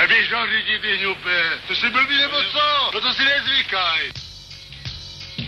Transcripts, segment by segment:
Neběž na řidi, ty hňupe. To jsi blbý nebo co? No to si nezvykaj.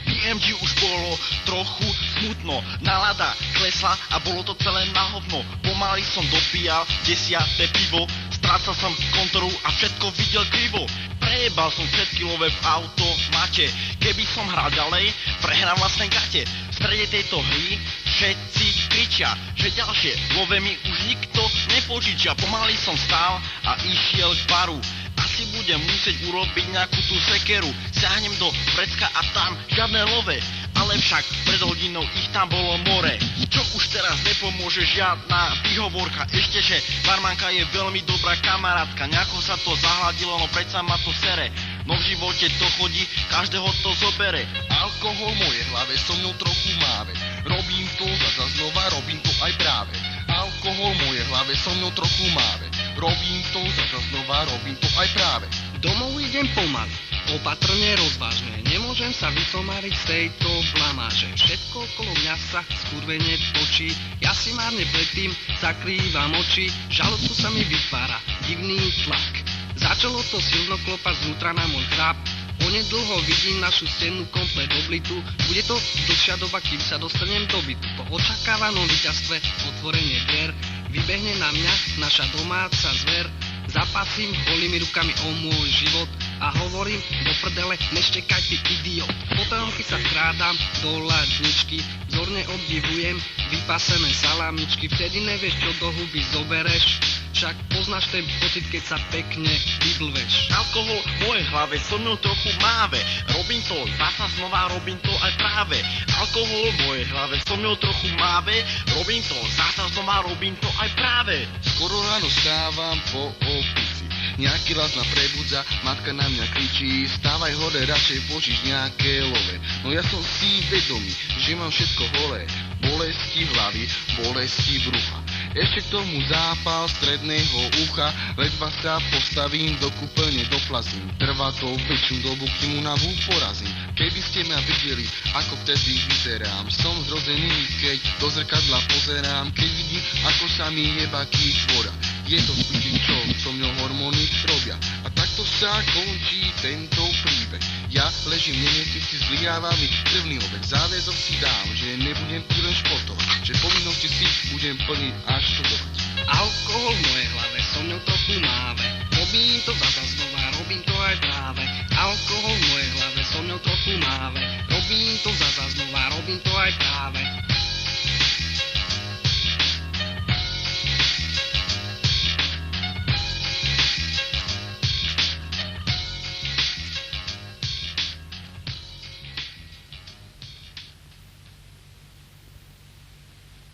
BMG už bolo trochu smutno, nálada klesla a bolo to celé na hovno. Pomaly som dopíjal 10. pivo, strácal som kontrolu a všetko videl krivo. Prejebal som 5-kilové v automate, keby som hral ďalej, prehrám vlastné gate. V strede tejto hry všetci kričia, že ďalšie love mi už nikto nepožičia. Pomaly som stál a išiel k baru. Asi budem musieť urobiť nejakú tú sekeru. Siahnem do vrecka a tam žiadne love. Ale však pred hodinou ich tam bolo more. Čo už teraz nepomôže žiadna výhovorka. Ešte, že barmanka je veľmi dobrá kamarátka. Nejako sa to zahladilo, no predsa ma to sere. No v živote to chodí, každého to zobere. Alkohol v mojej hlave so mnou trochu máve. Robím to zasa znova, robím to aj práve. Alkohol v mojej hlave so mnou trochu máve. Robím to zasa znova, robím to aj práve. Domov idem pomaly, opatrne rozvážne. Nemôžem sa vytomáriť z tejto blamáže. Všetko okolo mňa sa skurvene točí. Ja si márne predtým zakrývam oči. Žalúdku sa mi vytvára divný tlak. Začalo to silno klopať znútra na môj chráp. Onedlho vidím našu stenu komplet oblitu. Bude to dlhšia doba, kým sa dostanem do bytu. Po očakávanom víťazstve otvorenie dvier vybehne na mňa naša domáca zver. Zapasím holými rukami o môj život a hovorím do prdele, neštekaj ty idiot. Po tajomky sa krádam do ladničky, vzorne obdivujem vypasené salámičky. Vtedy nevieš, čo do huby zobereš, však poznáš ten pocit, keď sa pekne vyblveš. Alkohol v mojej hlave so mnou trochu máve. Robím to zasa znova, robím to aj práve. Alkohol v mojej hlave so mnou trochu máve. Robím to zasa znova, robím to aj práve. Skoro ráno stávam po opici. Nejaký las ma prebudza, matka na mňa kričí. Stávaj hore, radšej požiš nejaké love. No ja som si vedomý, že mám všetko holé. Bolesti hlavy, bolesti brucha. Ešte k tomu zápal stredného ucha. Ledva sa postavím, do kúpeľne doplazím. Trvá to väčšiu dobu, kým unavu porazím. Keby ste ma videli, ako vtedy vyzerám. Som zrozený, keď do zrkadla pozerám. Keď vidím, ako sa mi jeba kýč voda. Je to skutí, čo so mňou hormóny robia. A takto sa končí tento príbeh. Ja ležím v nemocnici, zlyháva mi krvný obeh. Záväzok si dám, že nebudem tu len športovať, že povinnosti si budem plniť až študovať. Alkohol v mojej hlave so mňou trochu máve. Robím to zasa znova, robím to aj práve. Alkohol v mojej hlave so mňou trochu máve. Robím to zasa znova, robím to aj práve.